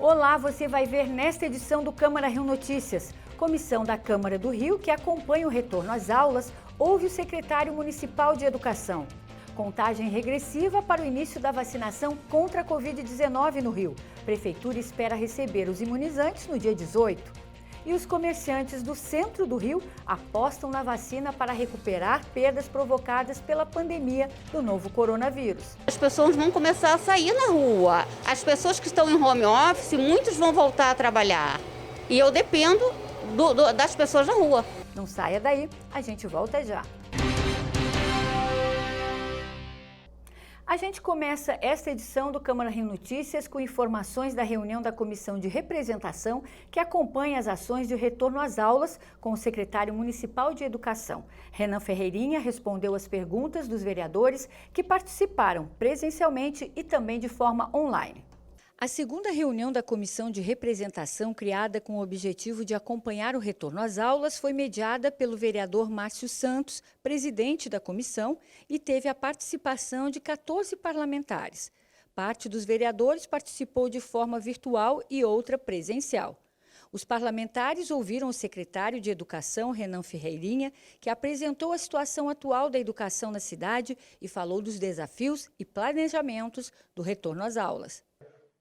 Olá, você vai ver nesta edição do Câmara Rio Notícias. Comissão da Câmara do Rio, que acompanha o retorno às aulas, ouve o secretário municipal de Educação. Contagem regressiva para o início da vacinação contra a Covid-19 no Rio. Prefeitura espera receber os imunizantes no dia 18. E os comerciantes do centro do Rio apostam na vacina para recuperar perdas provocadas pela pandemia do novo coronavírus. As pessoas vão começar a sair na rua. As pessoas que estão em home office, muitos vão voltar a trabalhar. E eu dependo das pessoas na rua. Não saia daí, a gente volta já. A gente começa esta edição do Câmara Rio Notícias com informações da reunião da Comissão de Representação que acompanha as ações de retorno às aulas com o secretário municipal de Educação. Renan Ferreirinha respondeu às perguntas dos vereadores que participaram presencialmente e também de forma online. A segunda reunião da Comissão de Representação, criada com o objetivo de acompanhar o retorno às aulas, foi mediada pelo vereador Márcio Santos, presidente da comissão, e teve a participação de 14 parlamentares. Parte dos vereadores participou de forma virtual e outra presencial. Os parlamentares ouviram o secretário de Educação, Renan Ferreirinha, que apresentou a situação atual da educação na cidade e falou dos desafios e planejamentos do retorno às aulas.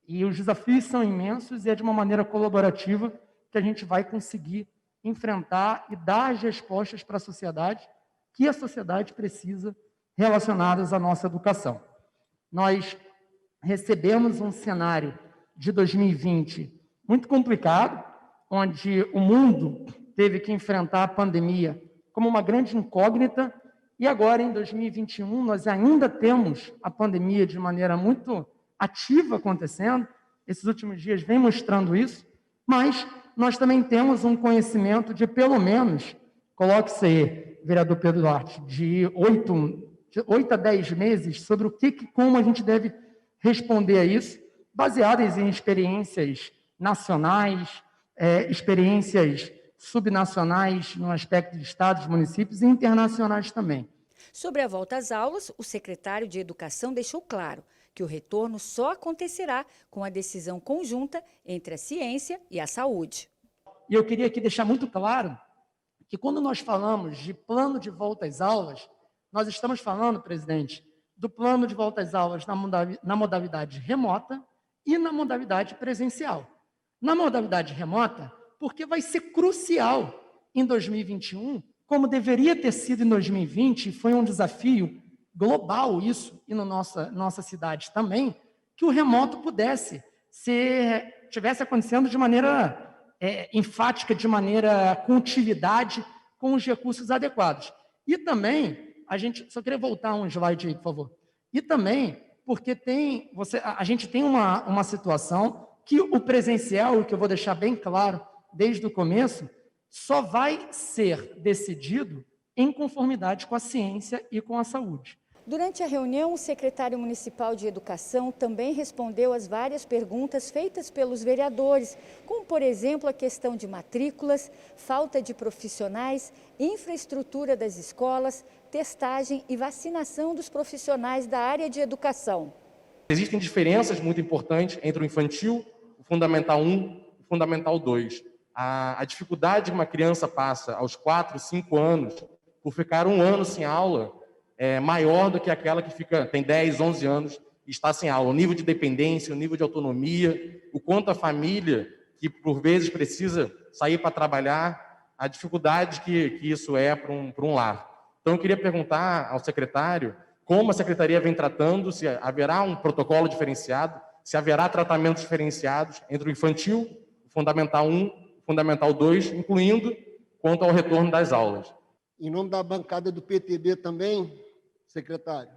E os desafios são imensos e é de uma maneira colaborativa que a gente vai conseguir enfrentar e dar as respostas para a sociedade que a sociedade precisa relacionadas à nossa educação. Nós recebemos um cenário de 2020 muito complicado, onde o mundo teve que enfrentar a pandemia como uma grande incógnita, e agora, em 2021, nós ainda temos a pandemia de maneira muito ativa acontecendo, esses últimos dias vem mostrando isso, mas nós também temos um conhecimento de pelo menos, coloque-se aí, vereador Pedro Duarte, de 8 a 10 meses sobre como a gente deve responder a isso, baseadas em experiências nacionais, experiências subnacionais no aspecto de estados, municípios e internacionais também. Sobre a volta às aulas, o secretário de Educação deixou claro que o retorno só acontecerá com a decisão conjunta entre a ciência e a saúde. E eu queria aqui deixar muito claro que quando nós falamos de plano de volta às aulas, nós estamos falando, presidente, do plano de volta às aulas na modalidade remota e na modalidade presencial. Na modalidade remota, porque vai ser crucial em 2021, como deveria ter sido em 2020, foi um desafio global isso, e na nossa cidade também, que o remoto tivesse acontecendo de maneira enfática, de maneira com utilidade, com os recursos adequados. E também, só queria voltar um slide aí, por favor. E também, porque a gente tem uma situação que o presencial, que eu vou deixar bem claro desde o começo, só vai ser decidido em conformidade com a ciência e com a saúde. Durante a reunião, o secretário municipal de Educação também respondeu às várias perguntas feitas pelos vereadores, como, por exemplo, a questão de matrículas, falta de profissionais, infraestrutura das escolas, testagem e vacinação dos profissionais da área de educação. Existem diferenças muito importantes entre o infantil, o Fundamental 1 e o Fundamental 2. A dificuldade que uma criança passa aos 4, 5 anos por ficar um ano sem aula é maior do que aquela que tem 10, 11 anos e está sem aula. O nível de dependência, o nível de autonomia, o quanto a família, que por vezes precisa sair para trabalhar, a dificuldade que isso é para um lar. Então, eu queria perguntar ao secretário como a secretaria vem tratando, se haverá um protocolo diferenciado, se haverá tratamentos diferenciados entre o infantil, o Fundamental 1, o Fundamental 2, incluindo quanto ao retorno das aulas. Em nome da bancada do PTB também, secretário,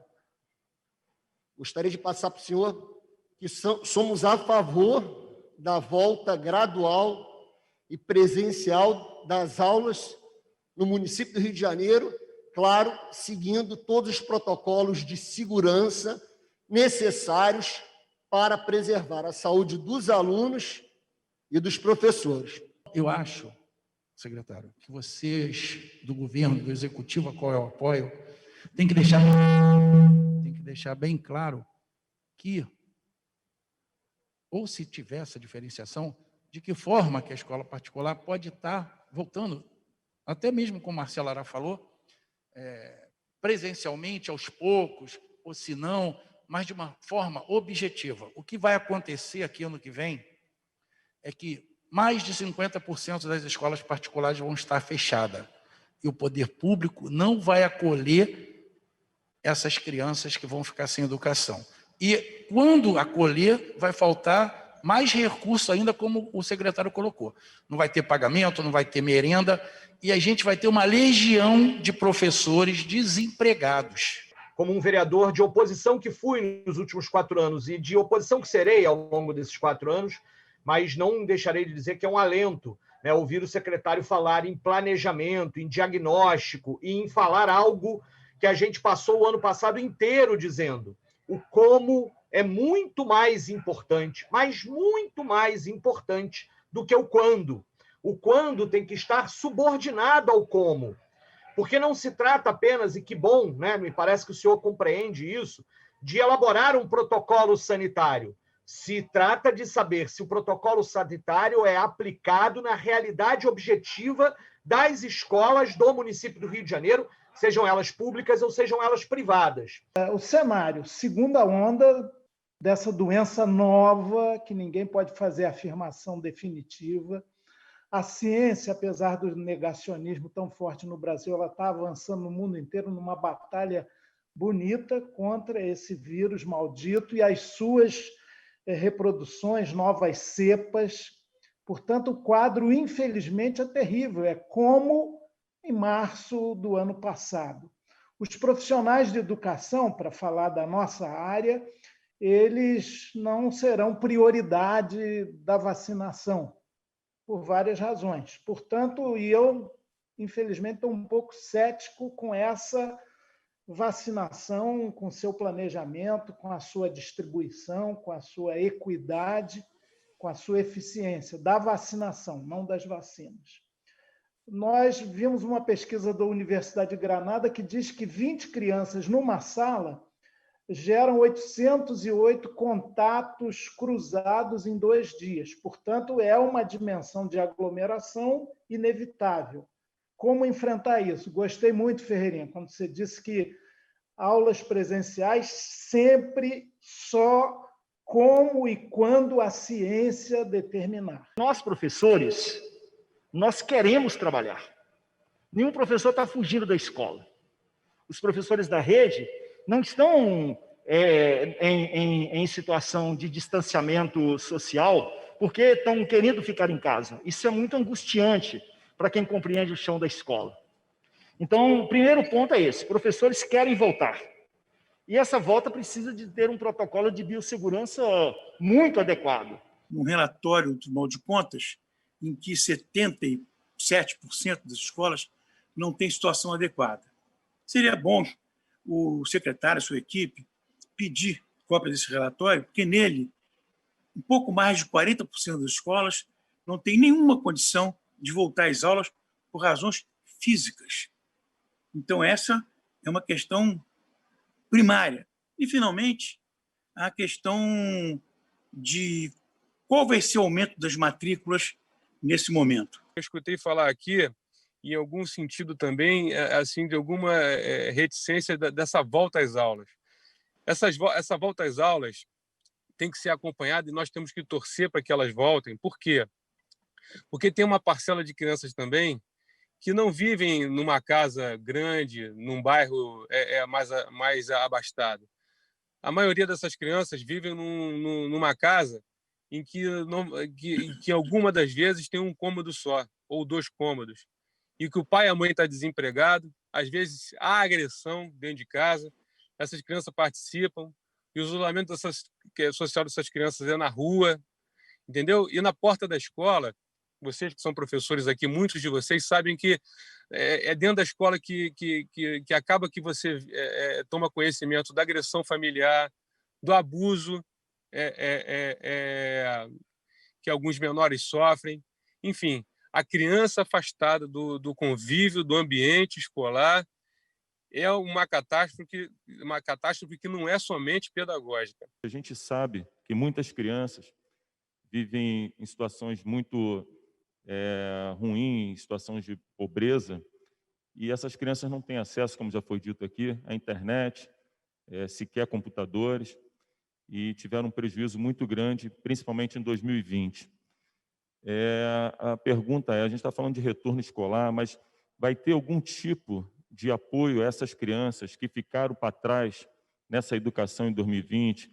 gostaria de passar para o senhor que somos a favor da volta gradual e presencial das aulas no município do Rio de Janeiro, claro, seguindo todos os protocolos de segurança necessários para preservar a saúde dos alunos e dos professores. Eu acho, secretário, que vocês do governo, do executivo a qual eu apoio, tem que deixar, bem claro que ou se tiver essa diferenciação, de que forma que a escola particular pode estar voltando, até mesmo como a Marcela Ará falou, presencialmente, aos poucos, ou se não, mas de uma forma objetiva. O que vai acontecer aqui ano que vem é que mais de 50% das escolas particulares vão estar fechadas. E o poder público não vai acolher essas crianças que vão ficar sem educação. E quando acolher, vai faltar mais recurso ainda, como o secretário colocou. Não vai ter pagamento, não vai ter merenda, e a gente vai ter uma legião de professores desempregados. Como um vereador de oposição que fui nos últimos 4 anos e de oposição que serei ao longo desses 4 anos, mas não deixarei de dizer que é um alento, né, ouvir o secretário falar em planejamento, em diagnóstico e em falar algo que a gente passou o ano passado inteiro dizendo. O como é muito mais importante, mas muito mais importante do que o quando. O quando tem que estar subordinado ao como. Porque não se trata apenas, e que bom, né, me parece que o senhor compreende isso, de elaborar um protocolo sanitário. Se trata de saber se o protocolo sanitário é aplicado na realidade objetiva das escolas do município do Rio de Janeiro, sejam elas públicas ou sejam elas privadas. O cenário, segunda onda dessa doença nova, que ninguém pode fazer afirmação definitiva. A ciência, apesar do negacionismo tão forte no Brasil, ela está avançando no mundo inteiro numa batalha bonita contra esse vírus maldito e as suas reproduções, novas cepas. Portanto, o quadro, infelizmente, é terrível. É como em março do ano passado. Os profissionais de educação, para falar da nossa área, eles não serão prioridade da vacinação, por várias razões. Portanto, eu, infelizmente, estou um pouco cético com essa vacinação, com seu planejamento, com a sua distribuição, com a sua equidade, com a sua eficiência da vacinação, não das vacinas. Nós vimos uma pesquisa da Universidade de Granada que diz que 20 crianças numa sala geram 808 contatos cruzados em 2 dias. Portanto, é uma dimensão de aglomeração inevitável. Como enfrentar isso? Gostei muito, Ferreirinha, quando você disse que aulas presenciais sempre só como e quando a ciência determinar. Nós, professores, nós queremos trabalhar. Nenhum professor está fugindo da escola. Os professores da rede não estão em situação de distanciamento social porque estão querendo ficar em casa. Isso é muito angustiante para quem compreende o chão da escola. Então, o primeiro ponto é esse: professores querem voltar. E essa volta precisa de ter um protocolo de biossegurança muito adequado. Um relatório do Tribunal de Contas em que 77% das escolas não têm situação adequada. Seria bom o secretário, a sua equipe, pedir cópia desse relatório, porque nele, um pouco mais de 40% das escolas não tem nenhuma condição de voltar às aulas por razões físicas. Então, essa é uma questão primária. E, finalmente, a questão de qual vai ser o aumento das matrículas nesse momento. Eu escutei falar aqui, em algum sentido também, assim, de alguma reticência dessa volta às aulas. Essa volta às aulas tem que ser acompanhada e nós temos que torcer para que elas voltem. Por quê? Porque tem uma parcela de crianças também que não vivem numa casa grande, num bairro mais abastado. A maioria dessas crianças vivem numa casa em que alguma das vezes tem um cômodo só, ou 2 cômodos, e que o pai e a mãe estão desempregados, às vezes há agressão dentro de casa, essas crianças participam, e o isolamento social dessas crianças é na rua, entendeu? E na porta da escola, vocês que são professores aqui, muitos de vocês sabem que é dentro da escola que acaba que você toma conhecimento da agressão familiar, do abuso que alguns menores sofrem. Enfim, a criança afastada do convívio, do ambiente escolar, é uma catástrofe que não é somente pedagógica. A gente sabe que muitas crianças vivem em situações muito ruins, situações de pobreza, e essas crianças não têm acesso, como já foi dito aqui, à internet, sequer computadores, e tiveram um prejuízo muito grande, principalmente em 2020. A pergunta é, a gente está falando de retorno escolar, mas vai ter algum tipo de apoio a essas crianças que ficaram para trás nessa educação em 2020?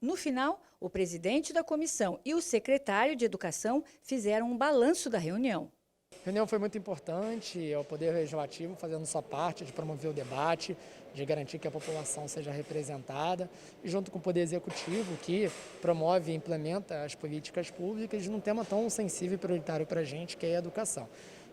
No final, o presidente da comissão e o secretário de Educação fizeram um balanço da reunião. A reunião foi muito importante, o Poder Legislativo fazendo sua parte de promover o debate, de garantir que a população seja representada, e junto com o Poder Executivo, que promove e implementa as políticas públicas num tema tão sensível e prioritário para a gente, que é a educação.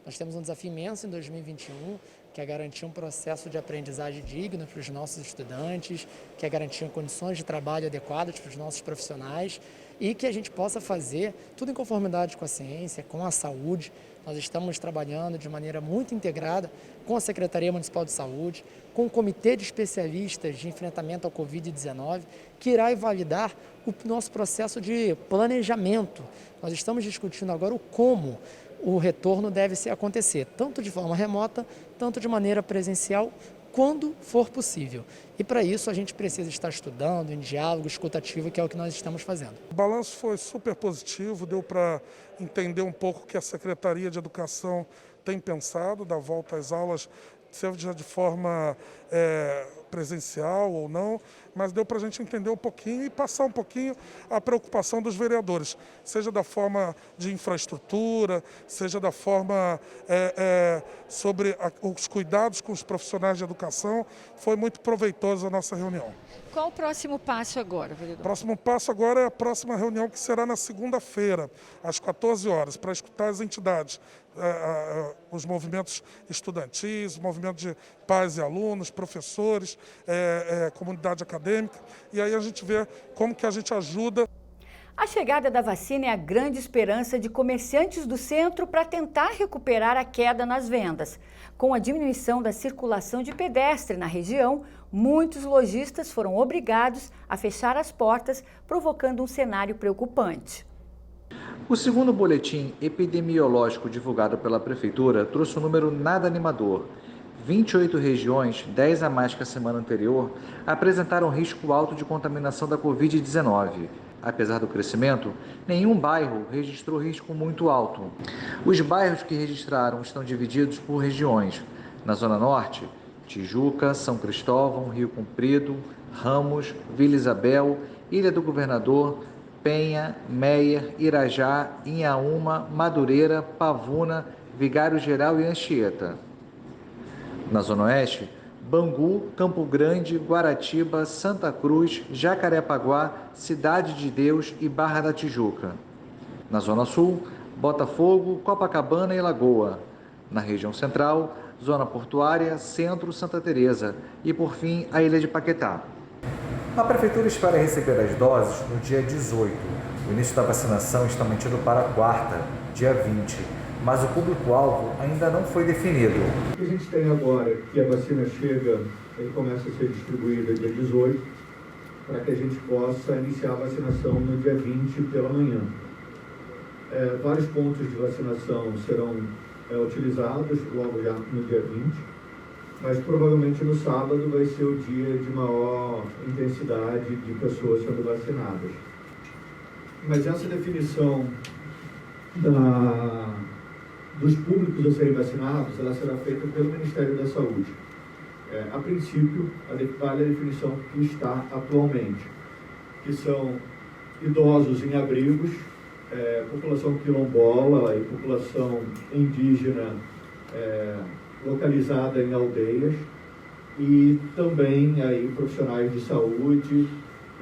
Nós temos um desafio imenso em 2021, que é garantir um processo de aprendizagem digno para os nossos estudantes, que é garantir condições de trabalho adequadas para os nossos profissionais e que a gente possa fazer tudo em conformidade com a ciência, com a saúde. Nós estamos trabalhando de maneira muito integrada com a Secretaria Municipal de Saúde, com o Comitê de Especialistas de Enfrentamento ao Covid-19, que irá validar o nosso processo de planejamento. Nós estamos discutindo agora o como o retorno deve acontecer, tanto de forma remota, tanto de maneira presencial, quando for possível. E para isso a gente precisa estar estudando, em diálogo, escutativo, que é o que nós estamos fazendo. O balanço foi super positivo, deu para entender um pouco o que a Secretaria de Educação tem pensado da volta às aulas, seja de forma presencial ou não, mas deu para a gente entender um pouquinho e passar um pouquinho a preocupação dos vereadores, seja da forma de infraestrutura, seja da forma sobre os cuidados com os profissionais de educação. Foi muito proveitosa a nossa reunião. Qual o próximo passo agora, vereador? O próximo passo agora é a próxima reunião, que será na segunda-feira, às 14 horas, para escutar as entidades, os movimentos estudantis, movimentos de pais e alunos, professores, comunidade acadêmica, e aí a gente vê como que a gente ajuda. A chegada da vacina é a grande esperança de comerciantes do centro para tentar recuperar a queda nas vendas. Com a diminuição da circulação de pedestre na região, muitos lojistas foram obrigados a fechar as portas, provocando um cenário preocupante. O segundo boletim epidemiológico divulgado pela Prefeitura trouxe um número nada animador. 28 regiões, 10 a mais que a semana anterior, apresentaram risco alto de contaminação da Covid-19. Apesar do crescimento, nenhum bairro registrou risco muito alto. Os bairros que registraram estão divididos por regiões. Na Zona Norte, Tijuca, São Cristóvão, Rio Comprido, Ramos, Vila Isabel, Ilha do Governador, Penha, Meier, Irajá, Inhaúma, Madureira, Pavuna, Vigário Geral e Anchieta. Na Zona Oeste, Bangu, Campo Grande, Guaratiba, Santa Cruz, Jacarepaguá, Cidade de Deus e Barra da Tijuca. Na Zona Sul, Botafogo, Copacabana e Lagoa. Na região central, Zona Portuária, Centro, Santa Teresa e, por fim, a Ilha de Paquetá. A Prefeitura espera receber as doses no dia 18. O início da vacinação está mantido para a quarta, dia 20. Mas o público-alvo ainda não foi definido. O que a gente tem agora é que a vacina chega e começa a ser distribuída dia 18, para que a gente possa iniciar a vacinação no dia 20 pela manhã. Vários pontos de vacinação serão utilizados logo já no dia 20, mas provavelmente no sábado vai ser o dia de maior intensidade de pessoas sendo vacinadas. Mas essa definição dos públicos a serem vacinados, ela será feita pelo Ministério da Saúde. A princípio, vale a definição que está atualmente, que são idosos em abrigos, população quilombola e população indígena localizada em aldeias, e também aí profissionais de saúde,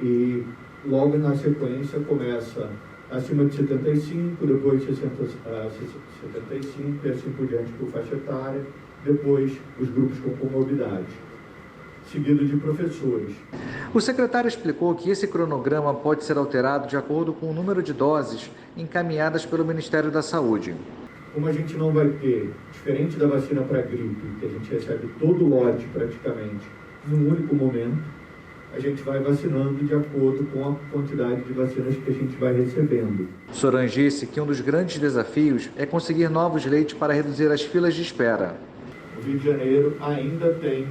e logo na sequência começa acima de 75, depois 75 e assim por diante por faixa etária, depois os grupos com comorbidade, seguido de professores. O secretário explicou que esse cronograma pode ser alterado de acordo com o número de doses encaminhadas pelo Ministério da Saúde. Como a gente não vai ter, diferente da vacina para gripe, que a gente recebe todo o lote praticamente num único momento, a gente vai vacinando de acordo com a quantidade de vacinas que a gente vai recebendo. Sorange disse que um dos grandes desafios é conseguir novos leitos para reduzir as filas de espera. O Rio de Janeiro ainda tem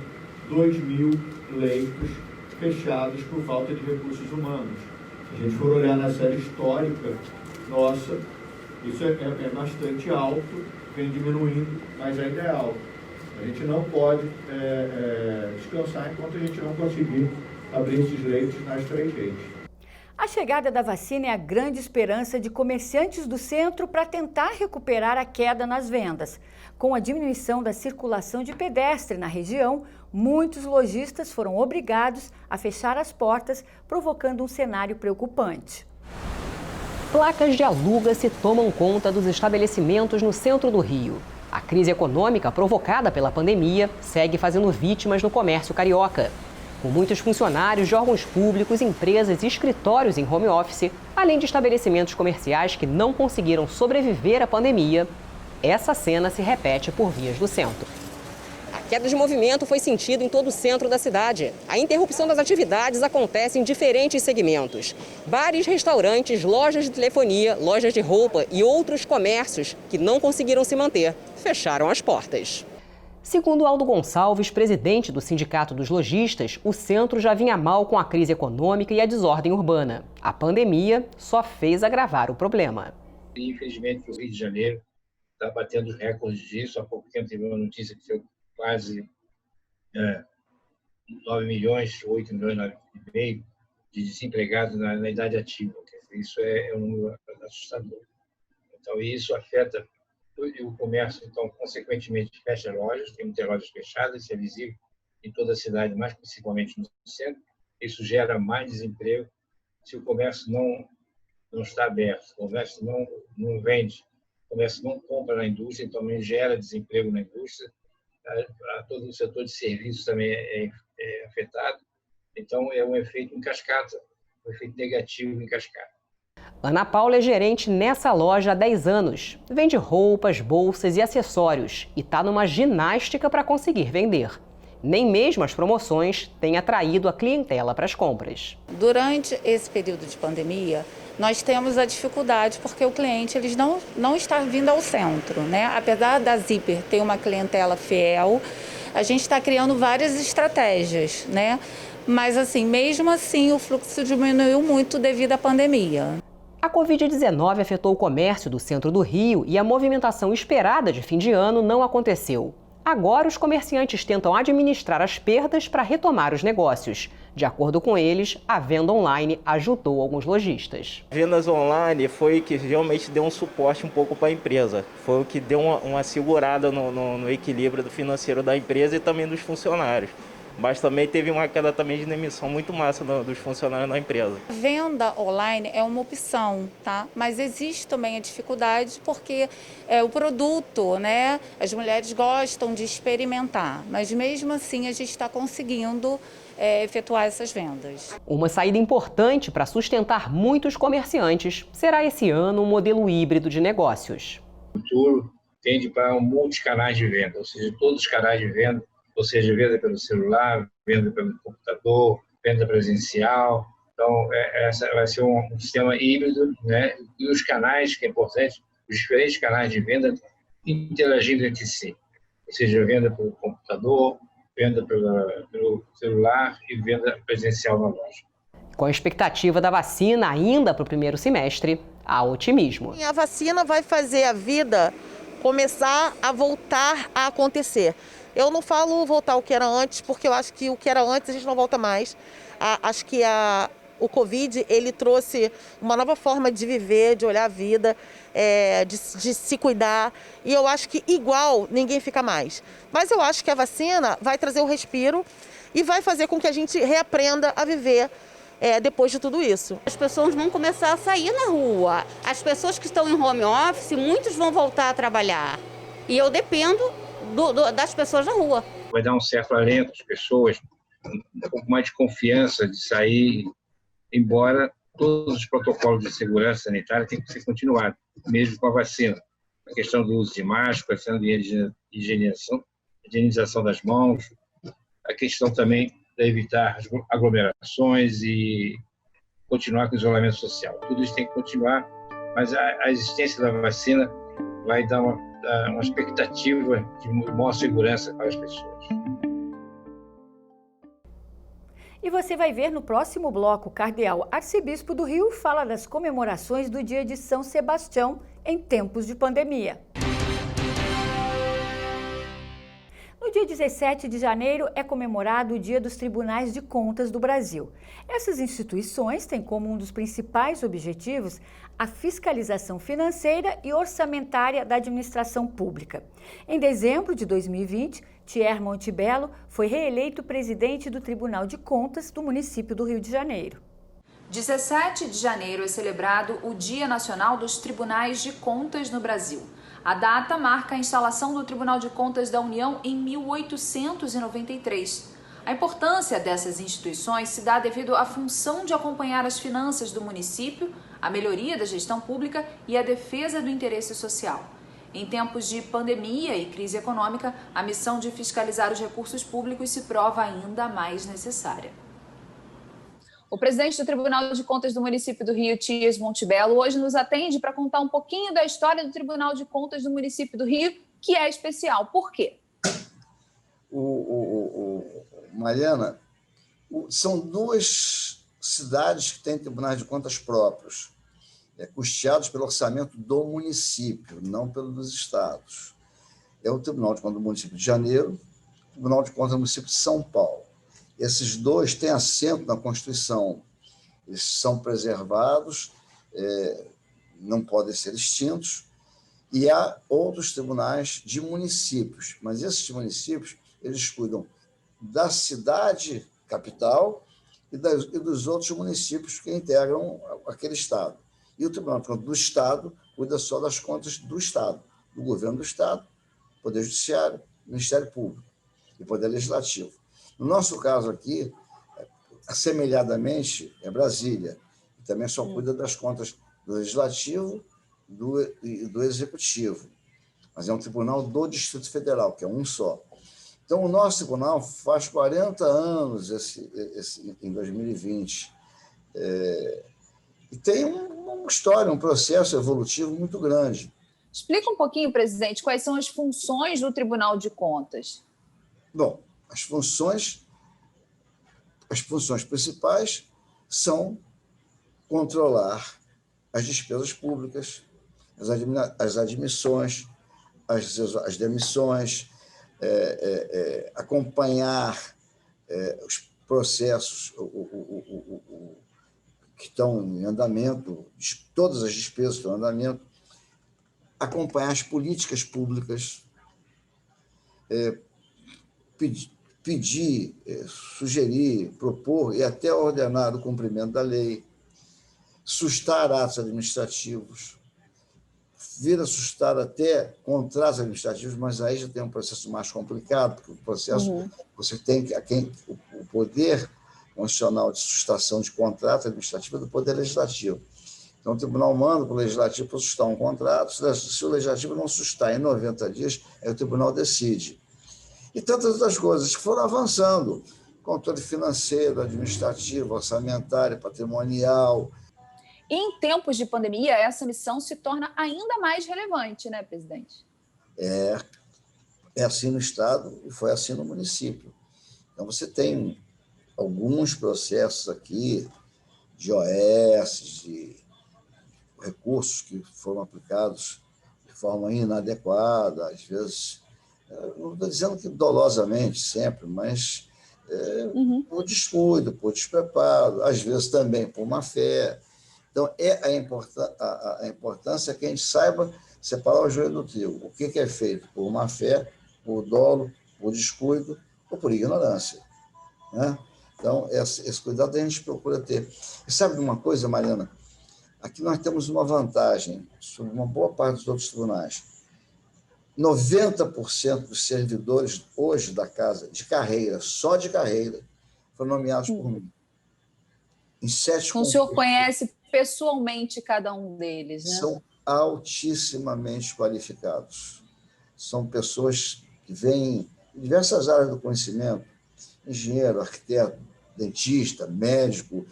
2.000 leitos fechados por falta de recursos humanos. Se a gente for olhar na série histórica nossa, isso é bastante alto, vem diminuindo, mas ainda é alto. A gente não pode descansar enquanto a gente não conseguir abrir esses leitos nas 3 redes. A chegada da vacina é a grande esperança de comerciantes do centro para tentar recuperar a queda nas vendas. Com a diminuição da circulação de pedestre na região, muitos lojistas foram obrigados a fechar as portas, provocando um cenário preocupante. Placas de aluga-se tomam conta dos estabelecimentos no centro do Rio. A crise econômica provocada pela pandemia segue fazendo vítimas no comércio carioca. Com muitos funcionários de órgãos públicos, empresas e escritórios em home office, além de estabelecimentos comerciais que não conseguiram sobreviver à pandemia, essa cena se repete por vias do centro. A queda de movimento foi sentida em todo o centro da cidade. A interrupção das atividades acontece em diferentes segmentos. Bares, restaurantes, lojas de telefonia, lojas de roupa e outros comércios que não conseguiram se manter fecharam as portas. Segundo Aldo Gonçalves, presidente do Sindicato dos Lojistas, o centro já vinha mal com a crise econômica e a desordem urbana. A pandemia só fez agravar o problema. Infelizmente, o Rio de Janeiro está batendo os recordes disso. Há pouco tempo teve uma notícia que foi quase 9 milhões, 8 milhões e meio de desempregados na idade ativa. Isso é um número assustador. Então, isso afeta o comércio, então, consequentemente, fecha lojas, tem muitas lojas fechadas, isso é visível em toda a cidade, mas principalmente no centro. Isso gera mais desemprego. Se o comércio não está aberto, se o comércio não vende, o comércio não compra na indústria, então também gera desemprego na indústria. Todo o setor de serviços também é afetado. Então, é um efeito em cascata, um efeito negativo em cascata. Ana Paula é gerente nessa loja há 10 anos. Vende roupas, bolsas e acessórios e está numa ginástica para conseguir vender. Nem mesmo as promoções têm atraído a clientela para as compras. Durante esse período de pandemia, nós temos a dificuldade porque o cliente não está vindo ao centro, né? Apesar da Zipper ter uma clientela fiel, a gente está criando várias estratégias, né? Mas assim, mesmo assim, o fluxo diminuiu muito devido à pandemia. A Covid-19 afetou o comércio do centro do Rio e a movimentação esperada de fim de ano não aconteceu. Agora, os comerciantes tentam administrar as perdas para retomar os negócios. De acordo com eles, a venda online ajudou alguns lojistas. Vendas online foi o que realmente deu um suporte um pouco para a empresa. Foi o que deu uma segurada no equilíbrio financeiro da empresa e também dos funcionários. Mas também teve uma queda também de demissão muito massa dos funcionários da empresa. A venda online é uma opção, tá? Mas existe também a dificuldade porque o produto, né? As mulheres gostam de experimentar, mas mesmo assim a gente está conseguindo efetuar essas vendas. Uma saída importante para sustentar muitos comerciantes será esse ano um modelo híbrido de negócios. O futuro tende para um multicanais de venda, ou seja, todos os canais de venda, ou seja, venda pelo celular, venda pelo computador, venda presencial. Então, essa vai ser um sistema híbrido, né? E os canais, que é importante, os diferentes canais de venda interagindo entre si. Ou seja, venda pelo computador, venda pelo celular e venda presencial na loja. Com a expectativa da vacina ainda para o primeiro semestre, há otimismo. A vacina vai fazer a vida começar a voltar a acontecer. Eu não falo voltar ao que era antes, porque eu acho que o que era antes a gente não volta mais. Acho que o Covid, ele trouxe uma nova forma de viver, de olhar a vida, de se cuidar. E eu acho que igual ninguém fica mais. Mas eu acho que a vacina vai trazer um respiro e vai fazer com que a gente reaprenda a viver depois de tudo isso. As pessoas vão começar a sair na rua. As pessoas que estão em home office, muitos vão voltar a trabalhar. E eu dependo das pessoas na rua. Vai dar um certo alento às pessoas, um pouco mais de confiança de sair, embora todos os protocolos de segurança sanitária tenham que ser continuados, mesmo com a vacina. A questão do uso de máscara, a questão de higienização das mãos, a questão também evitar aglomerações e continuar com o isolamento social. Tudo isso tem que continuar, mas a existência da vacina vai dar uma expectativa de maior segurança para as pessoas. E você vai ver no próximo bloco, o cardeal arcebispo do Rio fala das comemorações do dia de São Sebastião em tempos de pandemia. No dia 17 de janeiro é comemorado o Dia dos Tribunais de Contas do Brasil. Essas instituições têm como um dos principais objetivos a fiscalização financeira e orçamentária da administração pública. Em dezembro de 2020, Thierry Montebello foi reeleito presidente do Tribunal de Contas do município do Rio de Janeiro. 17 de janeiro é celebrado o Dia Nacional dos Tribunais de Contas no Brasil. A data marca a instalação do Tribunal de Contas da União em 1893. A importância dessas instituições se dá devido à função de acompanhar as finanças do município, a melhoria da gestão pública e a defesa do interesse social. Em tempos de pandemia e crise econômica, a missão de fiscalizar os recursos públicos se prova ainda mais necessária. O presidente do Tribunal de Contas do município do Rio, Thierry Montebello, hoje nos atende para contar um pouquinho da história do Tribunal de Contas do município do Rio, que é especial. Por quê? Mariana, são duas cidades que têm tribunais de contas próprios, custeados pelo orçamento do município, não pelo dos estados. É o Tribunal de Contas do município de Janeiro, o Tribunal de Contas do município de São Paulo. Esses dois têm assento na Constituição, eles são preservados, não podem ser extintos, e há outros tribunais de municípios, mas esses municípios, eles cuidam da cidade capital e dos outros municípios que integram aquele estado. E o Tribunal de Contas do Estado cuida só das contas do Estado, do governo do Estado, Poder Judiciário, Ministério Público e Poder Legislativo. No nosso caso aqui, assemelhadamente, é Brasília, que também só cuida das contas do Legislativo e do Executivo, mas é um tribunal do Distrito Federal, que é um só. Então, o nosso tribunal faz 40 anos em 2020, e tem uma história, um processo evolutivo muito grande. Explica um pouquinho, presidente, quais são as funções do Tribunal de Contas. Bom, as funções principais são controlar as despesas públicas, as admissões, as demissões, acompanhar os processos que estão em andamento, todas as despesas que estão em andamento, acompanhar as políticas públicas, pedir, sugerir, propor e até ordenar o cumprimento da lei, sustar atos administrativos, vir a sustar até contratos administrativos, mas aí já tem um processo mais complicado, porque o processo, você tem o poder constitucional de sustação de contrato administrativo é do Poder Legislativo. Então, o Tribunal manda para o Legislativo para sustar um contrato, se o Legislativo não sustar em 90 dias, aí o Tribunal decide. E tantas outras coisas que foram avançando, controle financeiro, administrativo, orçamentário, patrimonial. E em tempos de pandemia, essa missão se torna ainda mais relevante, né, presidente? É assim no Estado e foi assim no município. Então, você tem alguns processos aqui de OS, de recursos que foram aplicados de forma inadequada, às vezes, não estou dizendo que dolosamente sempre, mas por descuido, por despreparo, às vezes também por má fé. Então, a importância que a gente saiba separar o joio do trigo. O que é feito por má fé, por dolo, por descuido ou por ignorância, né? Então, esse cuidado a gente procura ter. E sabe de uma coisa, Mariana? Aqui nós temos uma vantagem sobre uma boa parte dos outros tribunais. 90% dos servidores hoje da casa, de carreira, só de carreira, foram nomeados por mim. Em 7 então, o senhor conhece pessoalmente cada um deles, né? São altissimamente qualificados. São pessoas que vêm de diversas áreas do conhecimento, engenheiro, arquiteto, dentista, médico,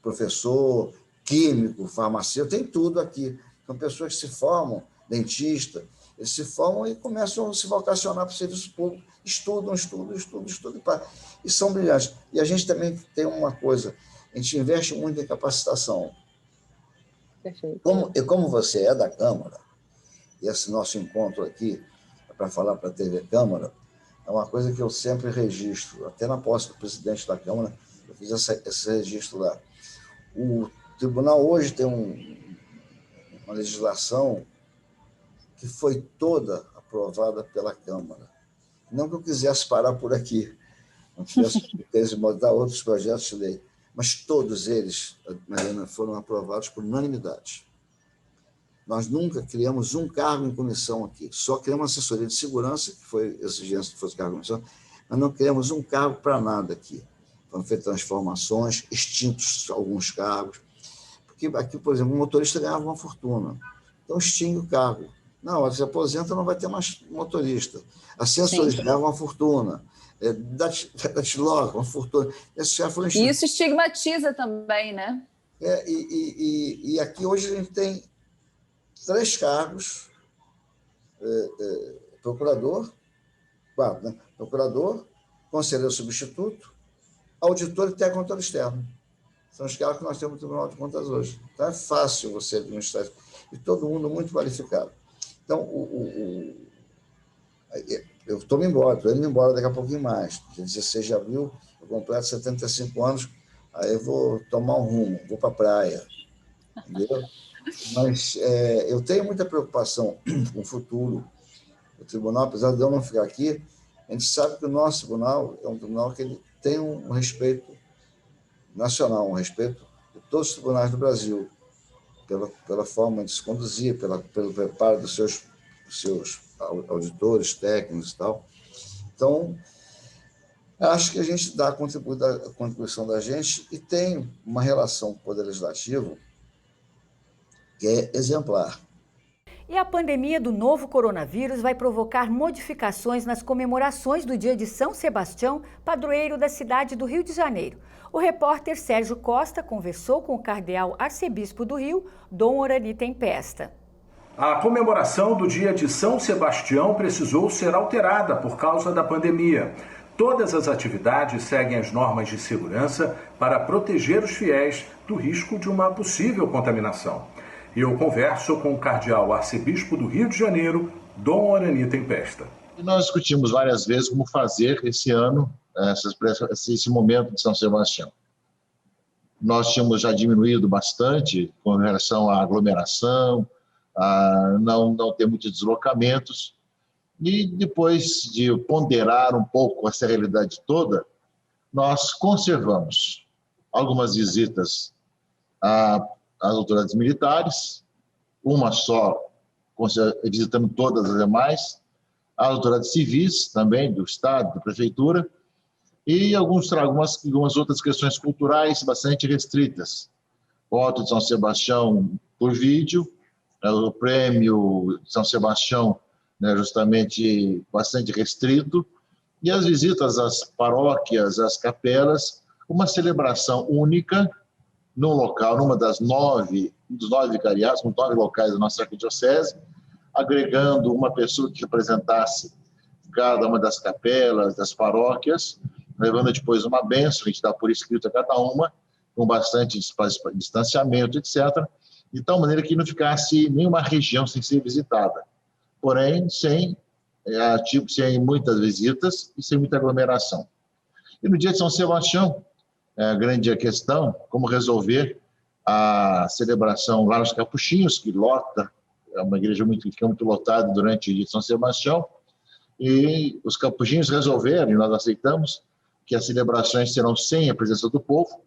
professor, químico, farmacêutico, tem tudo aqui. São pessoas que se formam, dentista, eles se formam e começam a se vocacionar para o serviço público, estudam, e são brilhantes. E a gente também tem uma coisa, a gente investe muito em capacitação. Perfeito. Como você é da Câmara, e esse nosso encontro aqui, para falar para a TV Câmara, é uma coisa que eu sempre registro, até na posse do presidente da Câmara, eu fiz esse registro lá. O tribunal hoje tem uma legislação que foi toda aprovada pela Câmara. Não que eu quisesse parar por aqui, não quisesse mudar outros projetos de lei, mas todos eles, Mariana, foram aprovados por unanimidade. Nós nunca criamos um cargo em comissão aqui, só criamos assessoria de segurança, que foi exigência que fosse cargo em comissão, mas não criamos um cargo para nada aqui. Foram feitas transformações, extintos alguns cargos, porque aqui, por exemplo, o motorista ganhava uma fortuna, então extingue o cargo. Não, você aposenta, não vai ter mais motorista. Assessores ganhavam uma fortuna, datilógrafo, uma fortuna. E isso estigmatiza também, né? E aqui hoje a gente tem 3 cargos, procurador, 4, né? Procurador, conselheiro substituto, auditor e técnico controle externo. São os cargos que nós temos no Tribunal de Contas hoje. Então é fácil você administrar isso. E todo mundo muito qualificado. Então, eu estou indo embora daqui a pouquinho mais. Dia 16 de abril, eu completo 75 anos, aí eu vou tomar um rumo, vou para a praia. Entendeu? Mas eu tenho muita preocupação com o futuro do tribunal, apesar de eu não ficar aqui, a gente sabe que o nosso tribunal é um tribunal que ele tem um respeito nacional, um respeito de todos os tribunais do Brasil, pela forma de se conduzir, pelo preparo dos seus auditores, técnicos e tal. Então, acho que a gente dá a contribuição da gente e tem uma relação com o Poder Legislativo que é exemplar. E a pandemia do novo coronavírus vai provocar modificações nas comemorações do dia de São Sebastião, padroeiro da cidade do Rio de Janeiro. O repórter Sérgio Costa conversou com o cardeal arcebispo do Rio, Dom Orani Tempesta. A comemoração do dia de São Sebastião precisou ser alterada por causa da pandemia. Todas as atividades seguem as normas de segurança para proteger os fiéis do risco de uma possível contaminação. Eu converso com o cardeal arcebispo do Rio de Janeiro, Dom Orani Tempesta. Nós discutimos várias vezes como fazer esse ano, esse momento de São Sebastião. Nós tínhamos já diminuído bastante com relação à aglomeração, a não ter muitos deslocamentos, e depois de ponderar um pouco essa realidade toda, nós conservamos algumas visitas às autoridades militares, uma só, visitando todas as demais, as autoridades civis também, do Estado, da Prefeitura, e algumas outras questões culturais bastante restritas. Voto de São Sebastião por vídeo, o prêmio de São Sebastião, né, justamente bastante restrito, e as visitas às paróquias, às capelas, uma celebração única, num local, numa dos 9 vicariatos, 9 locais da nossa arquidiocese, agregando uma pessoa que representasse cada uma das capelas, das paróquias, levando depois uma bênção, a gente dá por escrito a cada uma, com bastante distanciamento, etc., de tal maneira que não ficasse nenhuma região sem ser visitada, porém sem muitas visitas e sem muita aglomeração. E no dia de São Sebastião, a grande questão, como resolver a celebração lá nos Capuchinhos, que lota, é uma igreja que fica muito lotada durante o dia de São Sebastião, e os Capuchinhos resolveram, e nós aceitamos, que as celebrações serão sem a presença do povo,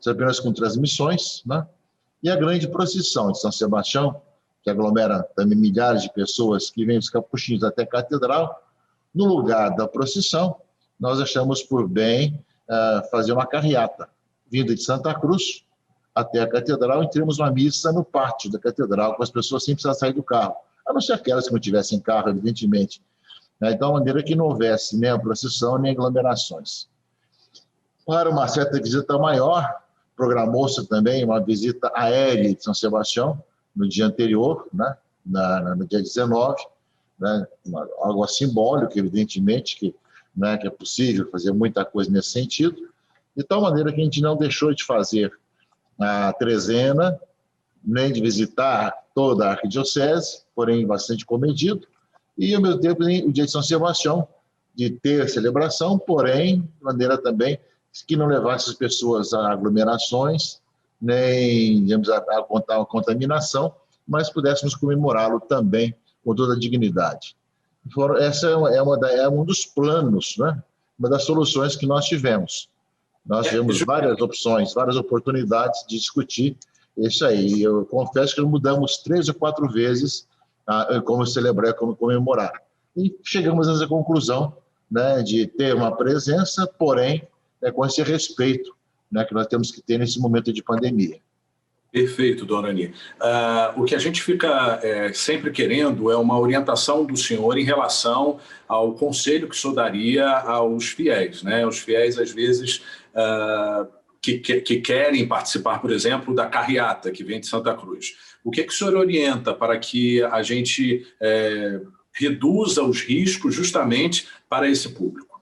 apenas com transmissões, né? E a grande procissão de São Sebastião, que aglomera também milhares de pessoas que vêm dos Capuchinhos até a Catedral, no lugar da procissão, nós achamos por bem fazer uma carreata, vinda de Santa Cruz até a Catedral, e teremos uma missa no pátio da Catedral, com as pessoas sem precisar sair do carro, a não ser aquelas que não tivessem carro, evidentemente. Então, de maneira que não houvesse nem a procissão, nem aglomerações. Para uma certa visita maior, programou-se também uma visita aérea de São Sebastião no dia anterior, né? No dia 19, né? Algo simbólico, evidentemente, que é possível fazer muita coisa nesse sentido, de tal maneira que a gente não deixou de fazer a trezena, nem de visitar toda a arquidiocese, porém bastante comedido, e ao mesmo tempo o dia de São Sebastião, de ter celebração, porém de maneira também que não levasse as pessoas a aglomerações, nem, digamos, a contaminação, mas pudéssemos comemorá-lo também com toda a dignidade. Essa é um dos planos, né? Uma das soluções que nós tivemos. Nós tivemos várias opções, várias oportunidades de discutir isso aí. Eu confesso que mudamos 3 ou 4 vezes como celebrar, como comemorar. E chegamos a essa conclusão, né, de ter uma presença, porém, com esse respeito, né, que nós temos que ter nesse momento de pandemia. Perfeito, dona Ani. O que a gente fica sempre querendo é uma orientação do senhor em relação ao conselho que o senhor daria aos fiéis, né? Os fiéis, às vezes, que querem participar, por exemplo, da carreata que vem de Santa Cruz. O que o senhor orienta para que a gente reduza os riscos justamente para esse público?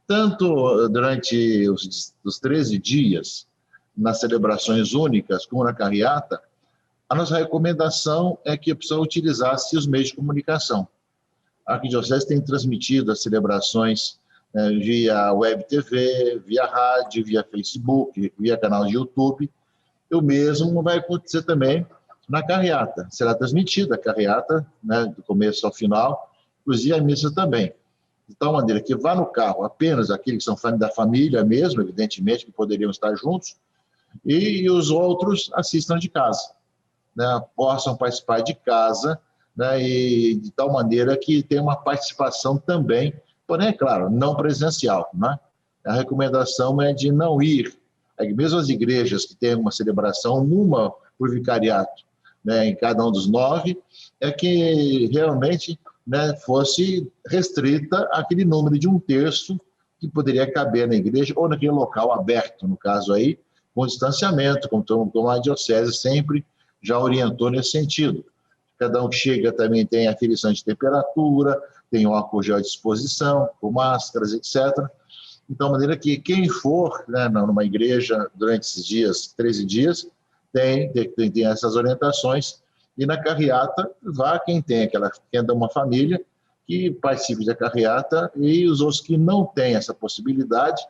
Tanto durante os 13 dias, nas celebrações únicas, como na carreata, a nossa recomendação é que a pessoa utilizasse os meios de comunicação. A Arquidiocese tem transmitido as celebrações via web TV, via rádio, via Facebook, via canal de YouTube. E o mesmo vai acontecer também na carreata. Será transmitida a carreata, né, do começo ao final, inclusive a missa também. De tal maneira que vá no carro apenas aqueles que são da família mesmo, evidentemente, que poderiam estar juntos, e os outros assistam de casa, né? Possam participar de casa, né? E de tal maneira que tenha uma participação também, porém, é claro, não presencial, né? A recomendação é de não ir, mesmo as igrejas que têm uma celebração, uma por vicariato, né, em cada um dos 9, é que realmente, né, fosse restrita aquele número de 1/3 que poderia caber na igreja ou naquele local aberto, no caso aí, com distanciamento, como a diocese sempre já orientou nesse sentido. Cada um que chega também tem aferição de temperatura, tem um álcool gel à disposição, com máscaras, etc. Então, de maneira que quem for, né, numa igreja durante esses dias, 13 dias, tem essas orientações. E na carreata, vá quem tem uma família que participe da carreata e os outros que não têm essa possibilidade,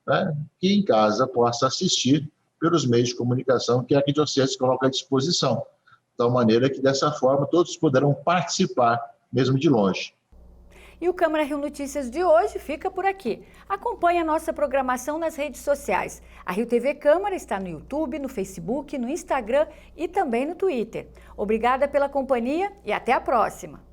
né, que em casa possa assistir pelos meios de comunicação que a Arquidiocese coloca à disposição. De tal maneira que, dessa forma, todos poderão participar, mesmo de longe. E o Câmara Rio Notícias de hoje fica por aqui. Acompanhe a nossa programação nas redes sociais. A Rio TV Câmara está no YouTube, no Facebook, no Instagram e também no Twitter. Obrigada pela companhia e até a próxima!